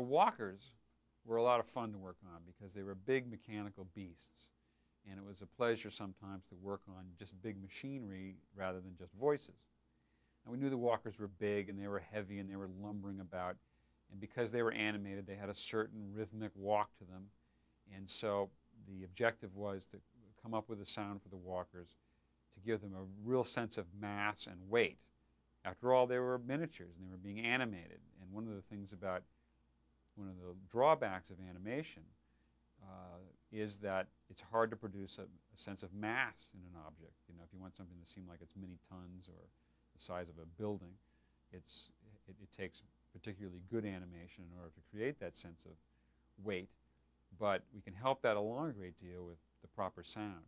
walkers were a lot of fun to work on because they were big mechanical beasts. And it was a pleasure sometimes to work on just big machinery rather than just voices. And we knew the walkers were big and they were heavy and they were lumbering about. And because they were animated, they had a certain rhythmic walk to them. And so the objective was to come up with a sound for the walkers to give them a real sense of mass and weight. After all, they were miniatures and they were being animated. And one of the drawbacks of animation is that it's hard to produce a sense of mass in an object. You know, if you want something to seem like it's many tons or the size of a building, it takes particularly good animation in order to create that sense of weight. But we can help that along a great deal with the proper sound.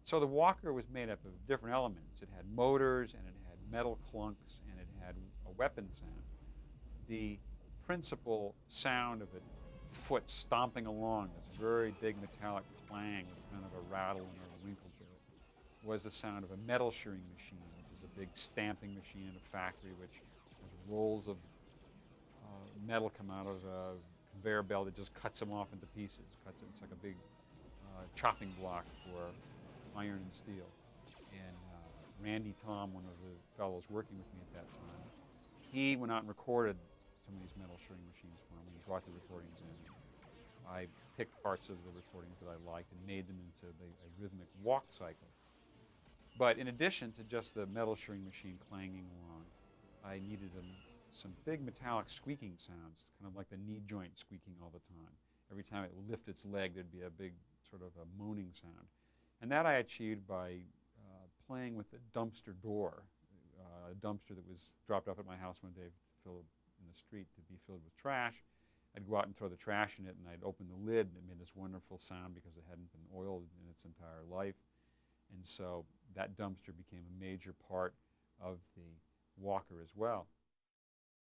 So the walker was made up of different elements. It had motors, and it had metal clunks, and it had a weapon sound. The principal sound of a foot stomping along, this very big metallic clang with kind of a rattle and a winkle to it, was the sound of a metal shearing machine, which is a big stamping machine in a factory which has rolls of metal come out of a conveyor belt that just cuts them off into pieces. It's like a big chopping block for iron and steel. And Randy Tom, one of the fellows working with me at that time, he went out and recorded some of these metal shearing machines for him. He brought the recordings in. I picked parts of the recordings that I liked and made them into a rhythmic walk cycle. But in addition to just the metal shearing machine clanging along, I needed some big metallic squeaking sounds, kind of like the knee joint squeaking all the time. Every time it would lift its leg, there'd be a big sort of a moaning sound. And that I achieved by playing with the dumpster door, a dumpster that was dropped off at my house one day in the street to be filled with trash. I'd go out and throw the trash in it, and I'd open the lid, and it made this wonderful sound because it hadn't been oiled in its entire life. And so that dumpster became a major part of the walker as well.